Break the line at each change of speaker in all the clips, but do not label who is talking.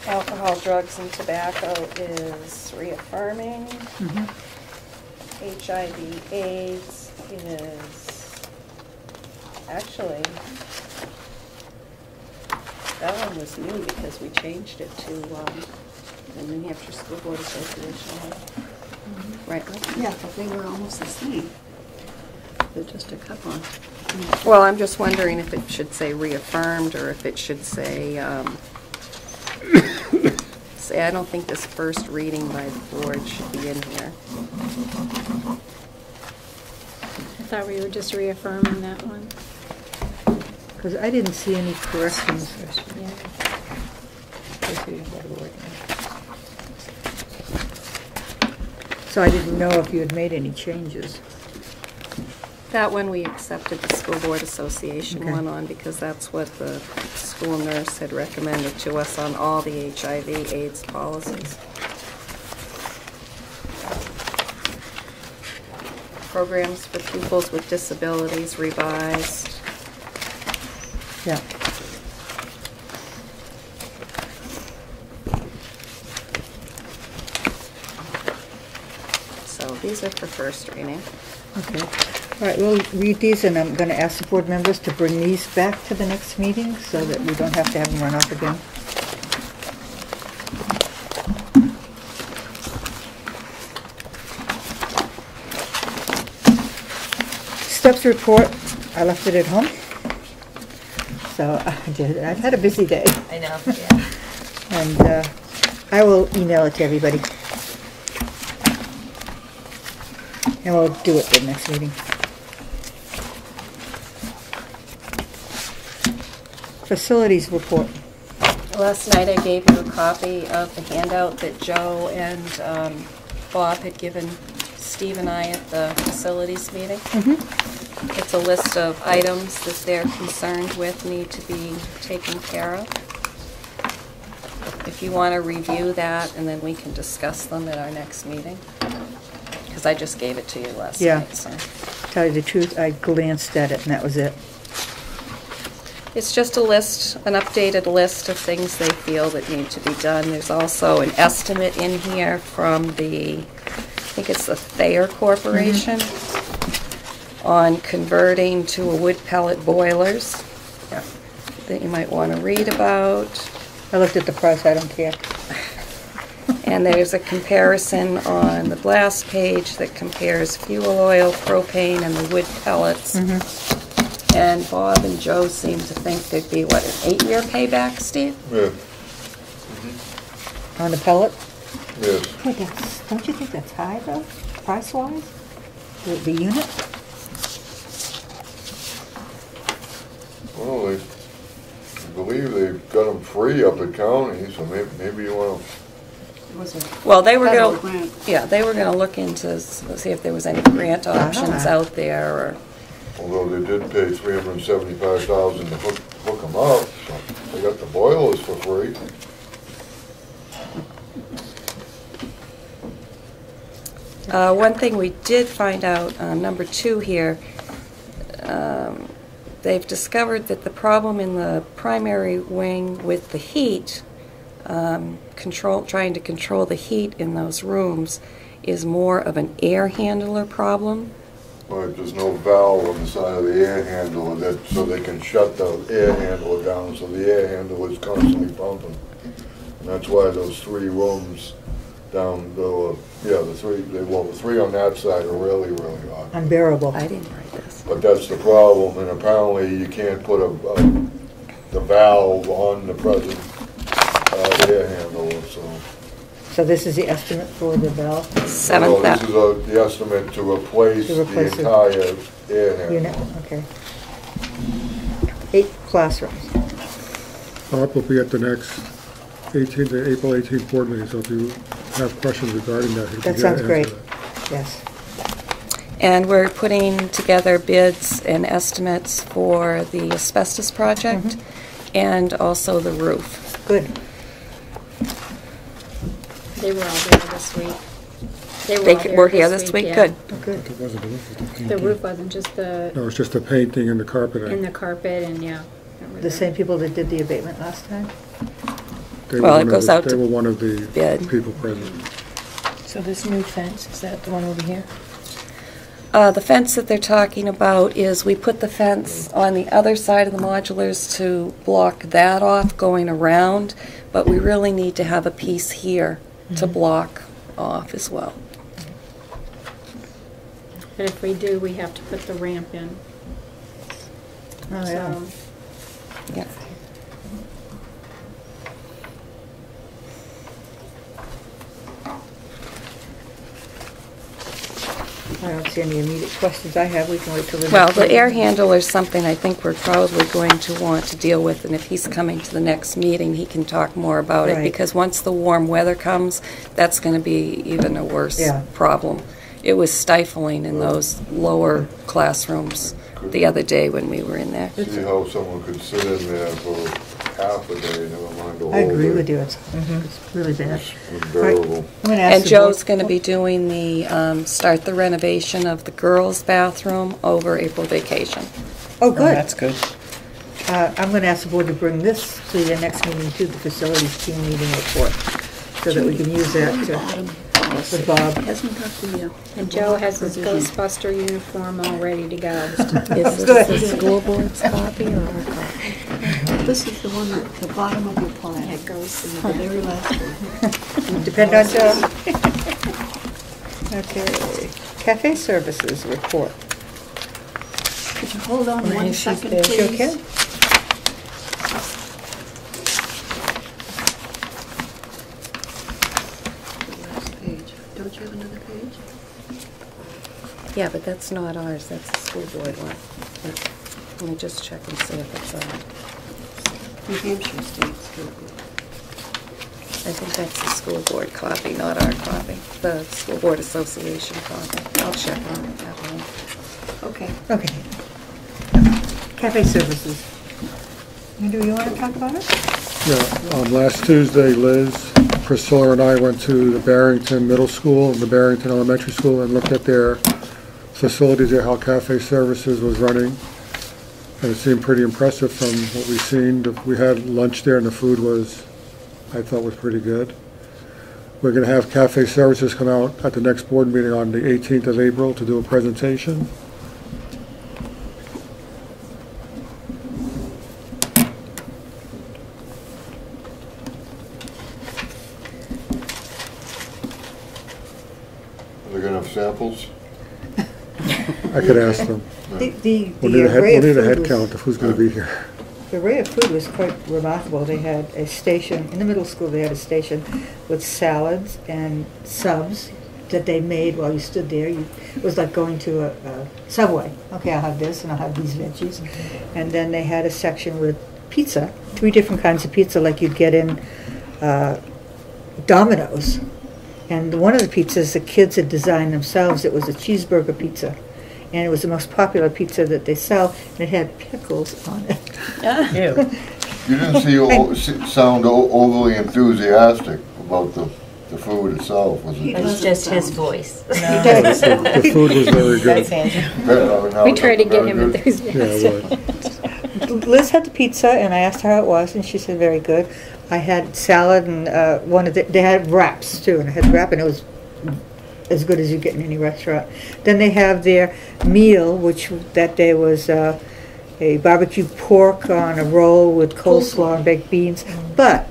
Alcohol, drugs, and tobacco is reaffirming. HIV/AIDS is actually, that one was new because we changed it to the New Hampshire School Board Association. Right?
Yeah, but they were almost the same. They're just a couple.
Well, I'm just wondering if it should say reaffirmed or if it should say, I don't think this first reading by the board should be in here.
I thought we were just reaffirming that one.
Because I didn't see any corrections.
Yeah.
So I didn't know if you had made any changes.
That one we accepted the School Board Association
Okay.
one on because that's what the school nurse had recommended to us on all the HIV/AIDS policies. Programs for pupils with disabilities revised.
Yeah.
So these are for first reading.
Okay. All right, we'll read these, and I'm going to ask the board members to bring these back to the next meeting so that we don't have to have them run off again. Steps report, I left it at home. So I've had a busy day.
I know, yeah.
And I will email it to everybody. And we'll do it for the next meeting. Facilities report.
Last night I gave you a copy of the handout that Joe and Bob had given Steve and I at the facilities meeting. It's a list of items that they're concerned with need to be taken care of. If you want to review that, and then we can discuss them at our next meeting. Because I just gave it to you last night. So.
Tell you the truth, I glanced at it and that was it.
It's just a list, an updated list of things they feel that need to be done. There's also an estimate in here from the, I think it's the Thayer Corporation, on converting to a wood pellet boilers that you might want to read about.
I looked at the price, I don't care.
And there's a comparison on the last page that compares fuel oil, propane, and the wood pellets. And Bob and Joe seem to think there'd be, what, an 8-year payback, Steve?
Yeah.
On the pellet?
Yes.
Boy, don't you think that's high though, price-wise? The unit?
Well, I believe they've got them free up at county, so maybe you want to.
Well, they were
Federal
going
grant.
to, yeah, they were going to look into, see if there was any grant options out there, or,
Although they did pay $375,000 to hook them up, so they got the boilers for free.
one thing we did find out, number 2 here, they've discovered that the problem in the primary wing with the heat, trying to control the heat in those rooms, is more of an air handler problem.
But there's no valve on the side of the air handler so they can shut the air handler down, so the air handler is constantly pumping. And that's why those 3 rooms down the, the 3 on that side are really, really hot.
Unbearable.
I didn't write this.
But that's the problem, and apparently you can't put the valve on the present air handler, so.
So this is the estimate for the valve
No, this is the estimate to replace the entire air handler.
unit? Okay. 8 classrooms.
Bob will be at the next April 18th board meeting, so if you have questions regarding that, he can
That sounds
answer
great.
that.
Yes.
And we're putting together bids and estimates for the asbestos project and also the roof.
Good.
They were all there this week. They
They
all there
were here this week?
yeah.
Good.
Oh, good.
It wasn't the roof, it was the painting.
The roof wasn't just the,
No, it's just the painting and the carpeting.
and the carpet and, yeah.
The same people that did the abatement last time?
They
Well,
were
it
one of
goes
the-
out
They
to
were one of the
bid.
people present.
So this new fence, is that the one over here?
The fence that they're talking about is, we put the fence on the other side of the modulars to block that off going around, but we really need to have a piece here to block off as well.
But if we do, we have to put the ramp in.
Oh, yeah.
So,
Yeah.
I don't see any immediate questions I have. We can wait till the
Well,
next
the
meeting.
air handler is something I think we're probably going to want to deal with, and if he's coming to the next meeting, he can talk more about it,
Right.
because once the warm weather comes, that's going to be even a worse
Yeah.
problem. It was stifling in those lower classrooms the other day when we were in there.
See how someone could sit in there for half a day, never mind a whole
I agree
day.
with you. It's really bad.
It's unbearable.
I'm gonna ask
And
the
Joe's
board-
going to be doing start the renovation of the girls' bathroom over April vacation.
Oh, good.
That's good.
I'm going to ask the board to bring this to the next meeting, to the facilities team meeting report, so that we can use that with Bob.
Hasn't got the,
and Joe has his Ghostbuster uniform all ready to go.
Is
Good.
this the school board's copy or our copy?
this is the one at the bottom of your pile.
It goes in
The very last one.
Depend on Joe. Okay, cafe services report.
Could you hold on
Well,
one
she's
second,
there.
please?
You okay?
Last page. Don't you have another page?
Yeah, but that's not ours, that's the school board one. Let me just check and see if it's on.
New Hampshire State School Board.
I think that's the school board copy, not our copy. The school board association copy. I'll check on it at home.
Okay.
Okay. Cafe services. Do you want to talk about it?
Yeah, last Tuesday, Liz, Priscilla, and I went to the Barrington Middle School and the Barrington Elementary School and looked at their facilities there, how cafe services was running. And it seemed pretty impressive from what we've seen. We had lunch there and the food was, I thought, was pretty good. We're going to have cafe services come out at the next board meeting on the 18th of April to do a presentation.
Are they gonna have samples?
I could ask them.
The
We'll need
array of
a
food
head
was-
count of who's going to be here.
The array of food was quite remarkable. They had a station, in the middle school, they had a station with salads and subs that they made while you stood there. It was like going to a Subway. Okay, I'll have this and I'll have these veggies. And then they had a section with pizza, 3 different kinds of pizza like you'd get in Domino's. And one of the pizzas the kids had designed themselves, it was a cheeseburger pizza. And it was the most popular pizza that they sell, and it had pickles on it.
Ew.
You didn't sound overly enthusiastic about the food itself, was it?
It's just his voice.
The food was very
That's
good.
Andrew.
We try to get him
Very good.
enthusiastic.
Yeah, it was.
Liz had the pizza, and I asked her how it was, and she said very good. I had salad and they had wraps too, and I had wrap, and it was as good as you get in any restaurant. Then they have their meal, which that day was a barbecue pork on a roll with coleslaw and baked beans. But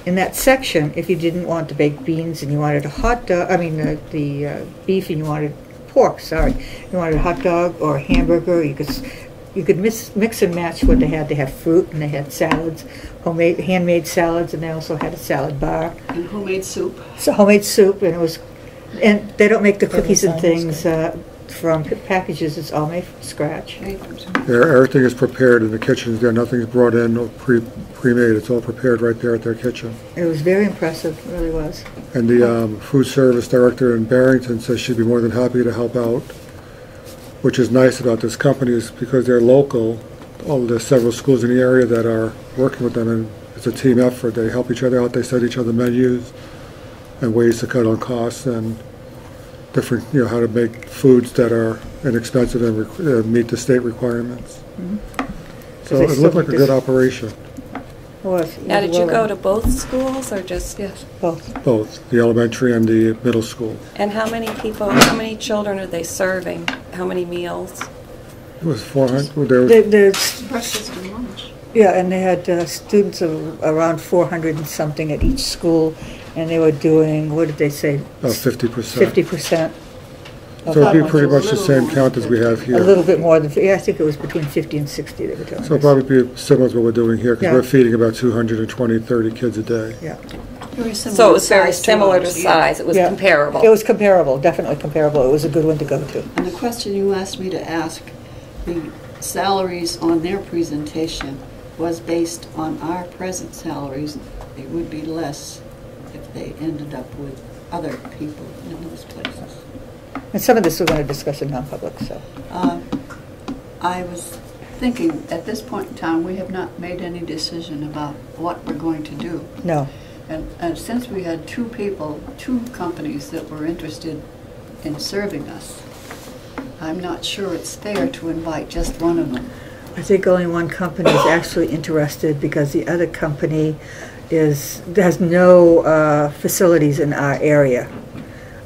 in that section, if you didn't want the baked beans and you wanted a hot dog, the beef and you wanted pork, you wanted a hot dog or a hamburger, you could mix and match what they had. They have fruit and they had salads, handmade salads, and they also had a salad bar.
And homemade soup.
So homemade soup, and they don't make the cookies and
sounds
things from packages. It's all made from scratch.
Right.
Everything is prepared in the kitchens there. Nothing's brought in or pre-made. It's all prepared right there at their kitchen.
It was very impressive, it really was.
And the food service director in Barrington says she'd be more than happy to help out, which is nice about this company is because they're local. There's several schools in the area that are working with them, and it's a team effort. They help each other out. They set each other menus and ways to cut on costs and different, how to make foods that are inexpensive and meet the state requirements. So
they
it
still
looked like a
make
good
this-
operation.
Was.
Now, did you go to both schools or just?
Yes, both.
Both, the elementary and the middle school.
And how many people, how many children are they serving? How many meals?
It was 400, there was
There's,
Breakfast and lunch.
yeah, and they had students of around 400 and something at each school, and they were doing, what did they say?
about 50%.
50%.
So it'd be pretty much the same count as we have
A
here.
little bit more than, yeah, I think it was between 50 and 60 they were telling us.
So it'll probably be similar to what we're doing here, because
Yeah.
we're feeding about 220, 30 kids a day.
Yeah.
Very similar
So it was very
size
similar to
ours, yeah.
size, it was
Yeah.
comparable.
It was comparable, definitely comparable. It was a good one to go to.
And the question you asked me to ask, the salaries on their presentation was based on our present salaries. It would be less if they ended up with other people in those places.
And some of this we're going to discuss in non-public, so.
I was thinking, at this point in time, we have not made any decision about what we're going to do.
No.
And since we had two companies that were interested in serving us, I'm not sure it's fair to invite just one of them.
I think only one company is actually interested because the other company has no facilities in our area.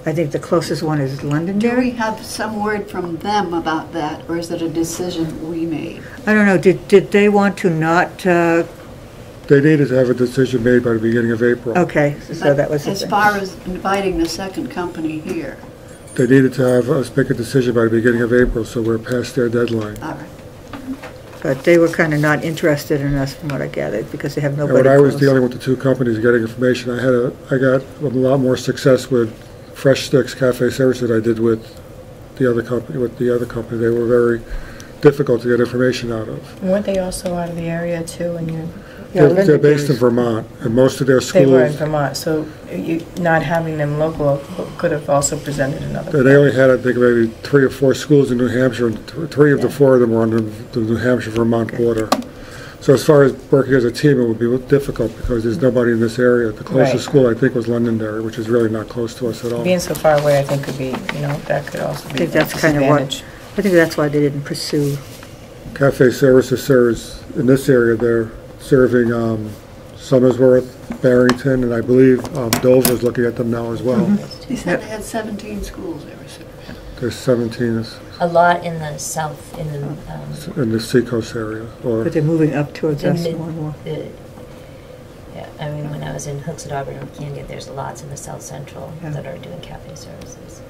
I think the closest one is
Do we
Londonderry.
have some word from them about that, or is it a decision we made?
I don't know, did they want to not,
They needed to have a decision made by the beginning of April.
okay, so that was the
As
thing.
far as inviting the second company here,
They needed to have us make a decision by the beginning of April, so we're past their deadline.
all right.
But they were kind of not interested in us, from what I gathered, because they have
And
nobody
when I was
close.
dealing with the two companies getting information, I got a lot more success with Fresh Sticks Cafe Services than I did with the other company. They were very difficult to get information out of.
Weren't they also out of the area too, and you,
Yeah,
They're based in
Londonderry's-
Vermont, and most of their
they were in
schools,
Vermont, so you, not having them local could have also presented another.
they only had, I think, maybe 3 or 4 schools in New Hampshire, and 3 of the 4 of them were on the New Hampshire-Vermont border. So as far as working as a team, it would be difficult because there's nobody in this area. The closest
Right.
school, I think, was Londonderry, which is really not close to us at all.
Being so far away, I think could be, that could also
I
be
think
a
that's kind of what,
disadvantage.
I think that's why they didn't pursue.
Cafe Services serves, in this area, they're serving Somersworth, Barrington, and I believe Dover's looking at them now as well.
He said they had 17 schools they were serving.
There's 17
A lot in the south, in the
Seacoast area, or
But they're moving up towards
the
us
mid,
more and more.
yeah, I mean, when I was in Hooksett, Auburn, and Candia, there's lots in the south central
Yeah.
that are doing cafe services.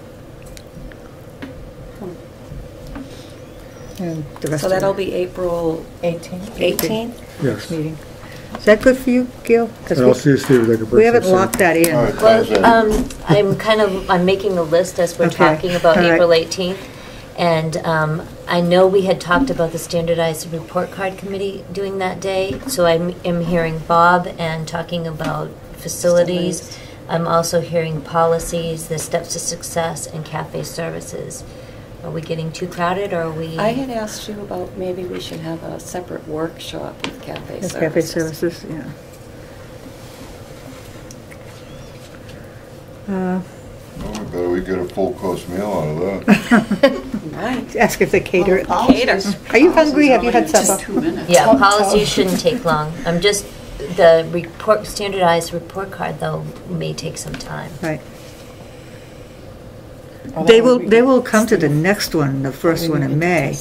And the rest
So
of
that'll
it.
be April
18.
18th?
yes.
Meeting. Is that good for you, Gil? 'Cause
And I'll see if they can bring
we haven't
some-
locked that in.
All right, thanks, Ed.
Well, I'm making a list as we're
Okay,
talking about
all right.
April 18th. And I know we had talked about the standardized report card committee doing that day. So I'm hearing Bob and talking about facilities. I'm also hearing policies, the steps to success, and cafe services. Are we getting too crowded, or are we?
I had asked you about maybe we should have a separate workshop with cafe
The
services.
cafe services, yeah.
Well, better we get a full course meal out of that.
Right.
Ask if they cater it.
Well,
Cater.
policies-
Are you hungry? Have you had
policies
supper?
only 2 minutes.
Yeah, policies shouldn't take long. The standardized report card, though, may take some time.
Right.
Oh,
They
that
will,
would be
they
good.
will come to the next one, the first one in May.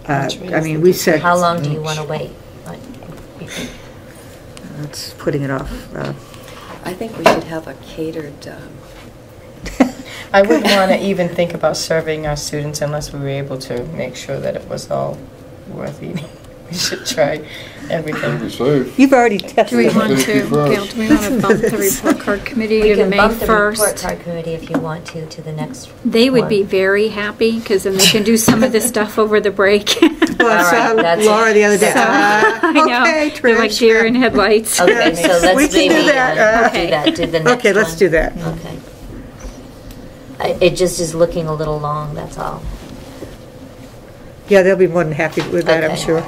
I mean, we said.
How long do you want to wait?
That's putting it off.
I think we should have a catered,
I wouldn't want to even think about serving our students unless we were able to make sure that it was all worth eating. We should try everything.
Be safe.
You've already
Do we
tested.
want
Safety
to,
first.
Gail, do we want to bump the report card committee
We
to
can
May
bump the report
1st?
card committee if you want to the next.
They would be
one.
very happy, because then they can do some of this stuff over the break.
Well, I
All right,
saw
that's
Laura the other day.
So, I know,
Okay,
they're like
Trish.
deer in headlights.
Okay, so let's
We can do
maybe
that.
do that. Do the next
Okay, let's
one.
do that.
Okay. It just is looking a little long. That's all.
Yeah, they'll be more than happy with that, I'm
Okay.
sure.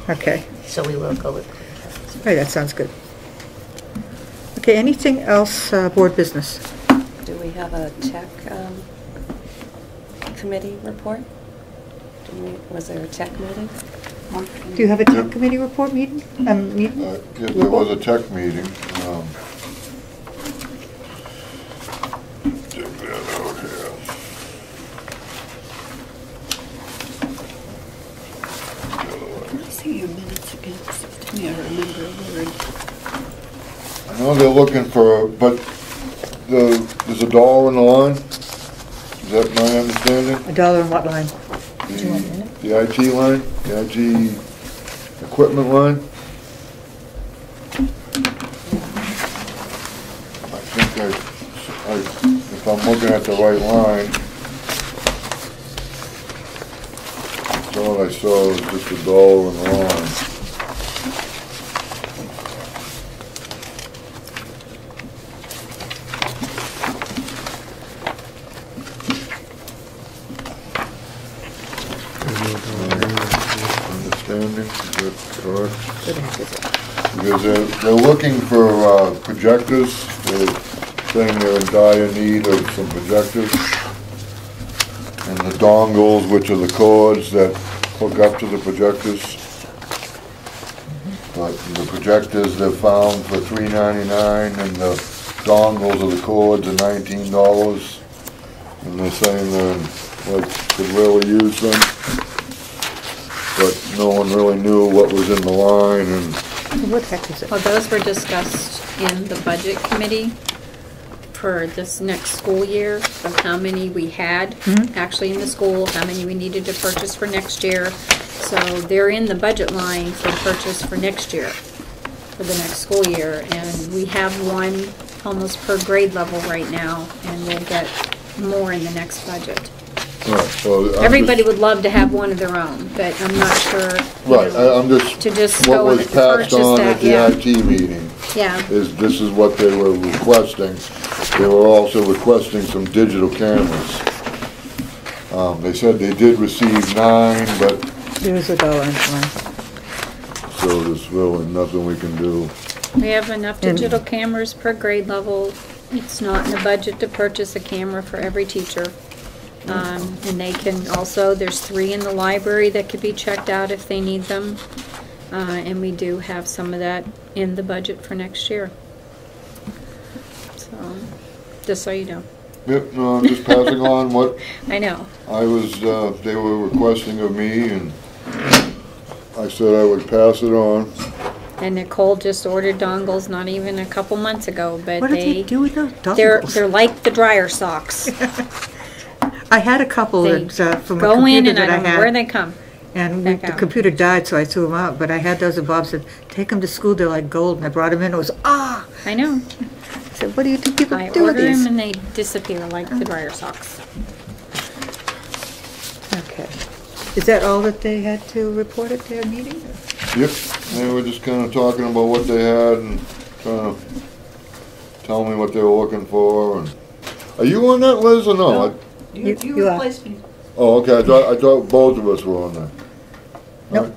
Okay,
So we will go with.
all right, that sounds good. Okay, anything else, board business?
do we have a tech committee report? Was there a tech meeting?
Do you have a tech committee report meeting? Meeting?
Yes, there was a tech meeting. Check that out here.
Let me see your minutes again. To me, I remember a word.
I know they're looking for, but there's a dollar in the line? Is that my understanding?
$1 in what line?
The IT line? The IT equipment line? I think if I'm looking at the right line, all I saw was just $1 in the line. Understanding, is that correct? Because they're looking for projectors. They're saying they're in dire need of some projectors. And the dongles, which are the cords that hook up to the projectors. But the projectors they've found for $3.99, and the dongles of the cords are $19. And they're saying they could really use them. But no one really knew what was in the line. And
What the heck is it?
Well, those were discussed in the budget committee for this next school year, of how many we had actually in the school, how many we needed to purchase for next year. So they're in the budget line for purchase for next year, for the next school year. And we have one almost per grade level right now, and we'll get more in the next budget.
right, so
Everybody would love to have one of their own, but I'm not sure. you
Right,
know,
I'm just,
To just
what
go and
was
purchase
passed on
that,
at the
yeah.
IT meeting
Yeah,
is this is what they were requesting. They were also requesting some digital cameras. They said they did receive 9, but
There's $1 in the line.
so there's really nothing we can do.
we have enough digital cameras per grade level. It's not in the budget to purchase a camera for every teacher. And they can also, there's 3 in the library that could be checked out if they need them. And we do have some of that in the budget for next year. So, just so you know.
Yep, no, I'm just passing on what
I know.
I was, they were requesting of me, and I said I would pass it on.
And Nicole just ordered dongles not even a couple months ago, but
What did they do with those
they're
dongles?
like the dryer socks.
I had a couple
They
that, from a
go in
computer
and I
that I
don't know where
had.
they come.
And
back
the
out.
computer died, so I threw them out. But I had those, and Bob said, take them to school, they're like gold. And I brought them in, it was, ah!
I know.
I said, what do you think people
I
do with
order them
these?
and they disappear like the dryer socks.
Okay. Is that all that they had to report at their meeting?
Yep, they were just kind of talking about what they had and trying to tell me what they were looking for. And are you on that, Liz, or no?
No. You
You are.
replaced me.
Oh, okay, I thought both of us were on there.
Nope.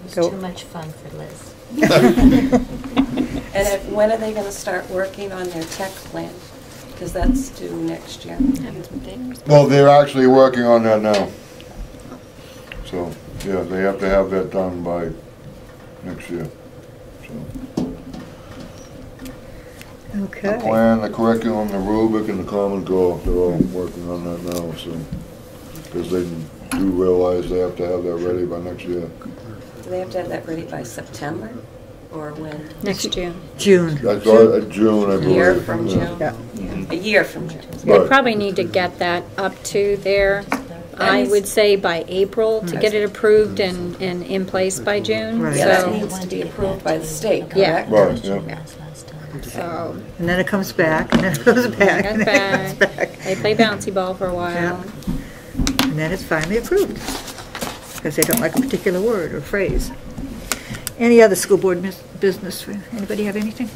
It's
Go.
too much fun for Liz.
And when are they gonna start working on their tech plan? Because that's due next year.
Well, they're actually working on that now. So, yeah, they have to have that done by next year. So, the
Okay.
plan, the curriculum, the rubric, and the Common Core, they're all working on that now, so. Because they do realize they have to have that ready by next year.
Do they have to have that ready by September, or when?
Next June.
I
June.
thought June, I
A
believe.
year from June?
Yeah.
A year from June.
They
Right.
probably need to get that up to there, I would say by April, to get it approved and in place by June.
Right.
Yeah, that
So,
needs to be approved by the state,
Yeah.
correct?
Right, yeah.
so,
And then it comes back, and then it goes back,
goes
and then it comes
back.
back.
They play bouncy ball for a while.
Yeah. And then it's finally approved, because they don't like a particular word or phrase. Any other school board business? Anybody have anything?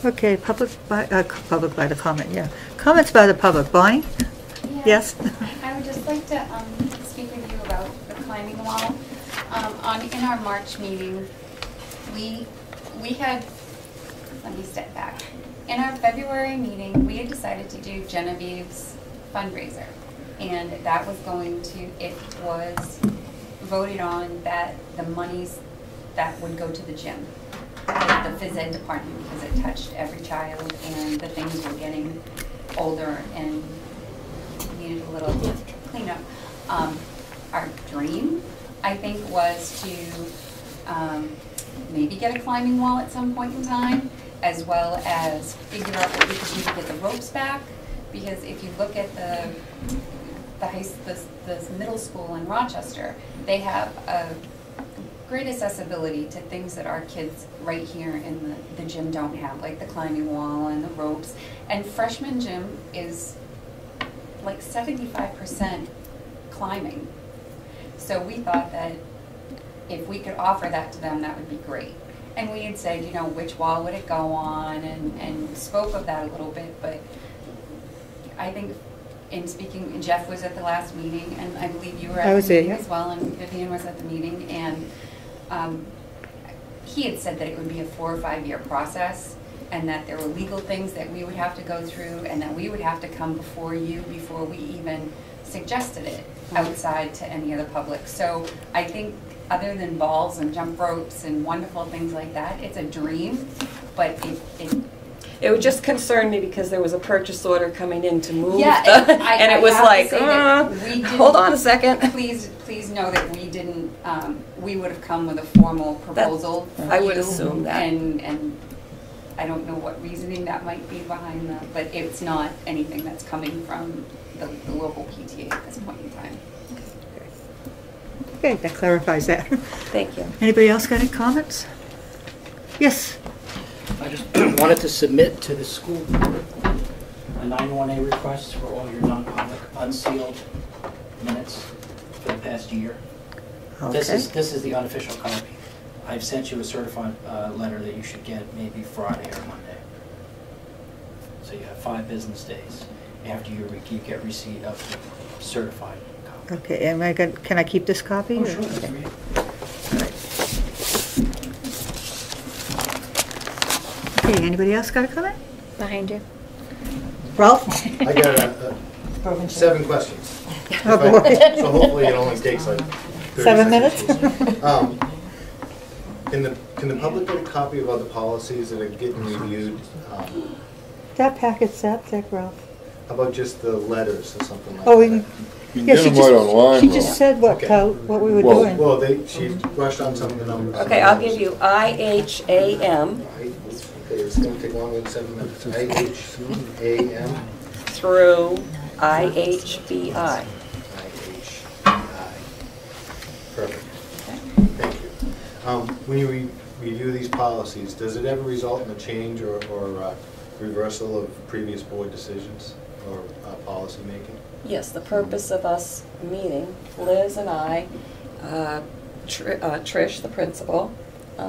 Okay, public by the comment, yeah. Comments by the public. Bonnie? Yes?
I would just like to speak with you about the climbing wall. In our March meeting, we had, let me step back. In our February meeting, we had decided to do Genevieve's fundraiser. and that was going to, it was voted on that the monies that would go to the gym, like the phys ed department, because it touched every child, and the things were getting older and needed a little cleanup. Our dream, I think, was to maybe get a climbing wall at some point in time, as well as figure out what we could do to get the ropes back. Because if you look at the middle school in Rochester, they have a great accessibility to things that our kids right here in the gym don't have, like the climbing wall and the ropes. And freshman gym is like 75% climbing. So we thought that if we could offer that to them, that would be great. And we had said, you know, which wall would it go on, and spoke of that a little bit. But I think in speaking, Jeff was at the last meeting, and I believe you were at the meeting as well, and Vivian was at the meeting, and he had said that it would be a 4 or 5 year process, and that there were legal things that we would have to go through, and that we would have to come before you before we even suggested it outside to any of the public. So I think other than balls and jump ropes and wonderful things like that, it's a dream, but
It would just concern me because there was a purchase order coming in to move,
yeah,
and it was like, hold on a second.
Please know that we didn't. We would have come with a formal proposal.
I would assume that.
And I don't know what reasoning that might be behind that, but it's not anything that's coming from the local PTA at this point in time.
Okay, that clarifies that.
Thank you.
Anybody else got any comments? Yes.
I just wanted to submit to the school board a 91A request for all your non-public unsealed minutes for the past year.
Okay.
This is the unofficial copy. I've sent you a certified letter that you should get maybe Friday or Monday. So you have 5 business days after you get receipt of the certified copy.
Okay, can I keep this copy?
Oh, sure.
Okay. Okay, anybody else got a comment?
Behind you.
Ralph?
I got 7 questions.
Oh, boy.
So hopefully it only takes like 30
7 minutes?
seconds. Can the public get a copy of other policies that are getting reviewed?
That packet's that thick, Ralph.
How about just the letters or something like
Oh,
that?
You can get them right online,
She just said what,
Okay.
what we were
Well-
doing.
Well, she brushed on some of the numbers.
Okay, I'll give you IHAM
Okay, it's going to take longer than 7 minutes. IHAM.
through IHBI.
Perfect. Thank you. When you review these policies, does it ever result in a change or reversal of previous board decisions or policy making?
Yes, the purpose of us meeting, Liz and I, Trish, the principal,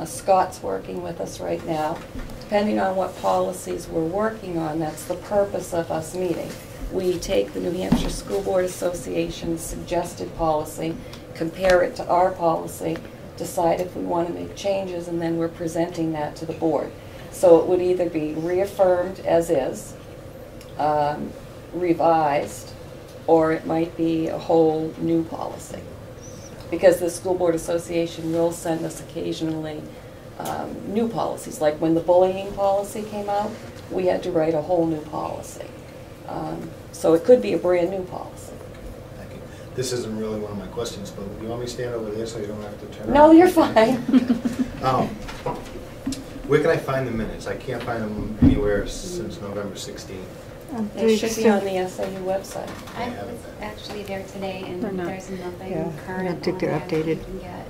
Scott's working with us right now. Depending on what policies we're working on, that's the purpose of us meeting. We take the New Hampshire School Board Association's suggested policy, compare it to our policy, decide if we want to make changes, and then we're presenting that to the board. So it would either be reaffirmed as is, revised, or it might be a whole new policy. Because the School Board Association will send us occasionally new policies. Like when the bullying policy came out, we had to write a whole new policy. So it could be a brand new policy.
Thank you. This isn't really one of my questions, but you want me to stand over there so you don't have to turn around?
No, you're fine.
Where can I find the minutes? I can't find them anywhere since November 16th.
They should be on the SIU website.
I was actually there today, and
They're not.
there's nothing
Yeah,
current
I don't think
on
they're
there that you
updated.
can get.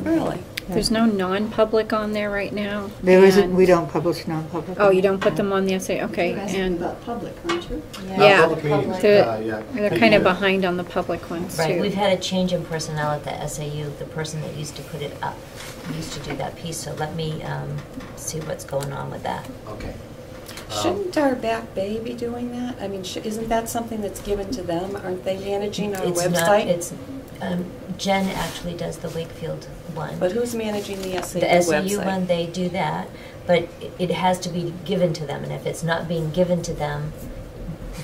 Really?
There's no non-public on there right now.
There isn't,
and-
we don't publish non-public.
Oh, you don't put them on the essay, okay,
You guys are
and
about public, aren't you?
Yeah.
Public meetings,
They're-
yeah.
they're kind of behind on the public ones too.
Right, we've had a change in personnel at the SAU, the person that used to put it up, used to do that piece, so let me see what's going on with that.
Okay.
Shouldn't our Back Bay be doing that? I mean, isn't that something that's given to them? Aren't they managing our
It's
website?
not, it's, Jen actually does the Wakefield one.
But who's managing the SAU
The
website?
SAU one, they do that, but it has to be given to them, and if it's not being given to them,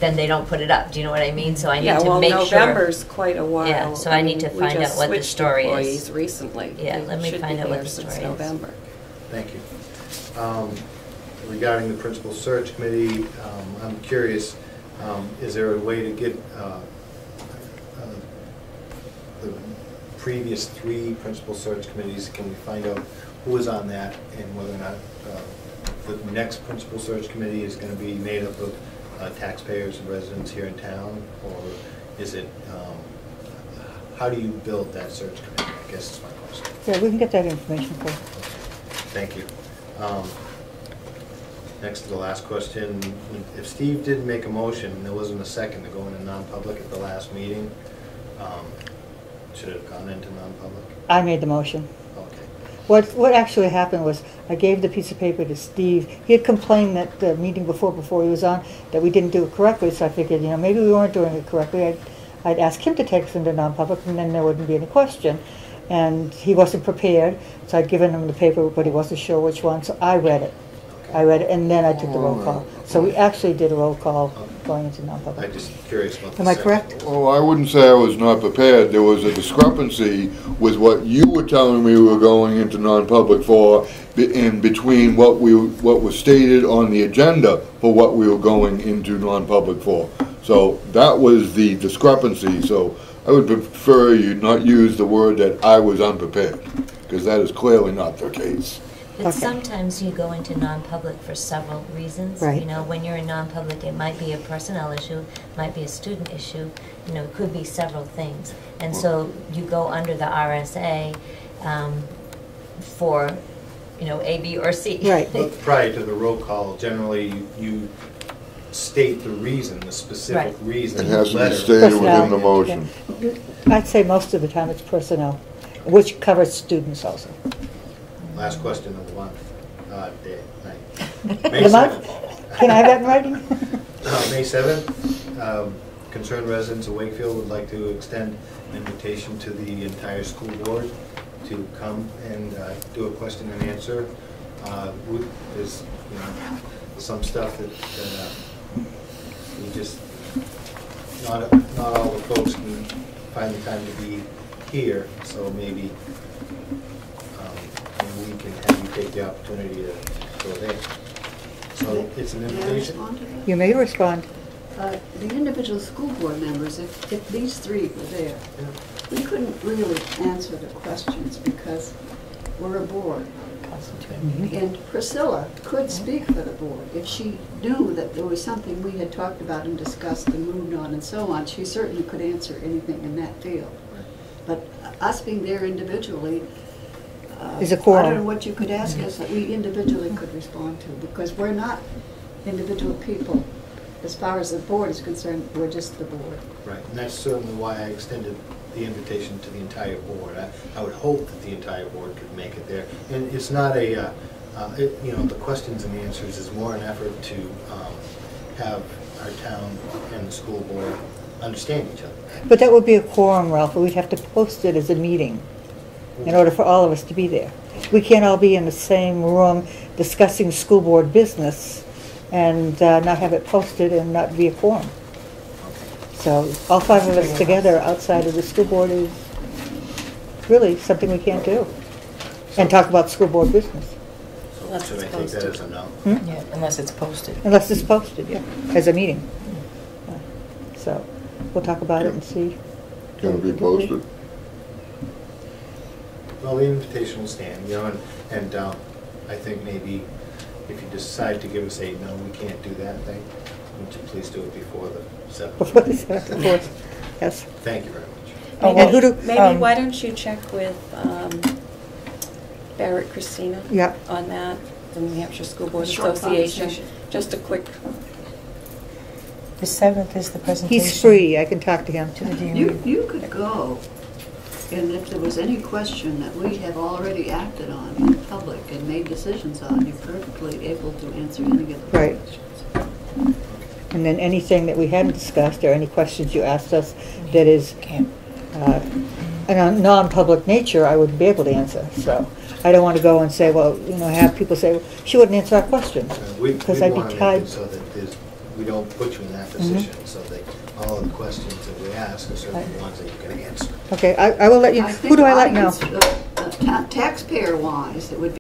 then they don't put it up. Do you know what I mean? So I need
Yeah,
to
well,
make sure.
November's quite a while.
Yeah, so I need to find out what the story is.
We just switched employees recently.
Yeah,
They
let me
should
find
be
out what
there
the
since
story is.
November.
Thank you. Regarding the principal search committee, I'm curious, is there a way to get the previous 3 principal search committees, can we find out who was on that and whether or not the next principal search committee is going to be made up of taxpayers and residents here in town, or is it, how do you build that search committee, I guess is my question.
Yeah, we can get that information for you.
Thank you. Next to the last question, if Steve didn't make a motion and there wasn't a second to go into non-public at the last meeting, should it have gone into non-public?
I made the motion.
Okay.
What actually happened was, I gave the piece of paper to Steve. He had complained that the meeting before he was on, that we didn't do it correctly, so I figured, maybe we weren't doing it correctly. I'd ask him to take us into non-public, and then there wouldn't be any question. And he wasn't prepared, so I'd given him the paper, but he wasn't sure which one, so I read it. And then I took the roll call. So we actually did a roll call going into non-public.
I'm just curious about the
Am I
second.
correct?
Well, I wouldn't say I was not prepared. There was a discrepancy with what you were telling me we were going into non-public for, in between what was stated on the agenda for what we were going into non-public for. So that was the discrepancy. So I would prefer you not use the word that I was unprepared, because that is clearly not the case.
But
Okay.
sometimes you go into non-public for several reasons.
Right.
When you're in non-public, it might be a personnel issue, might be a student issue, it could be several things. And so you go under the RSA for, A, B, or C.
Right.
But prior to the roll call, generally you state the reason, the specific
Right.
reason.
It
in the
has to be
letter.
stated within
Personnel.
the motion.
Yeah. I'd say most of the time it's personnel, which covers students also.
Last question of the month, day, night.
The
May
month?
7th.
Can I have that in writing?
May 7th, concerned residents of Wakefield would like to extend an invitation to the entire school board to come and do a question and answer. There's some stuff that we just, not all the folks can find the time to be here, so maybe we can have you take the opportunity to go there. So it's an
May I
invitation.
respond to that?
You may respond.
The individual school board members, if these 3 were there, we couldn't really answer the questions because we're a board. And Priscilla could speak for the board. If she knew that there was something we had talked about and discussed and moved on and so on, she certainly could answer anything in that field. But us being there individually,
Is a quorum.
I don't know what you could ask us that we individually could respond to, because we're not individual people. As far as the board is concerned, we're just the board.
Right, and that's certainly why I extended the invitation to the entire board. I would hope that the entire board could make it there. And it's not a, the questions and answers is more an effort to have our town and the school board understand each other.
But that would be a quorum, Ralph. We'd have to post it as a meeting in order for all of us to be there. We can't all be in the same room discussing school board business and not have it posted and not be a quorum. So all 5 of us together outside of the school board is really something we can't do. And talk about school board business.
So
Unless
should I
it's
take that
posted.
as a no?
Yeah, unless it's posted.
Unless it's posted, yeah, as a meeting. So we'll talk about it and see.
Can it be posted?
Well, the invitation will stand, and I think maybe if you decide to give us a no, we can't do that thing, would you please do it before the 7th?
Before the 7th, of course. Yes.
Thank you very much.
Oh,
And who do,
Maybe why don't you check with Barrett Christina
yeah,
on that, the New Hampshire School Board
Short
Association?
conversation.
Just a quick,
The 7th is the presentation.
he's free, I can talk to him.
To the dean.
You could go, and if there was any question that we have already acted on in public and made decisions on, you're perfectly able to answer any of the
Right.
questions.
And then anything that we hadn't discussed or any questions you asked us that is
Can't.
a non-public nature, I wouldn't be able to answer. So I don't want to go and say, well, have people say, she wouldn't answer our questions.
We
Because I'd be
want to make
tied.
it so that there's we don't put you in that position, so that all of the questions that we ask are certainly ones that you can answer.
Okay, I will let you, who do I let know?
Taxpayer-wise, it would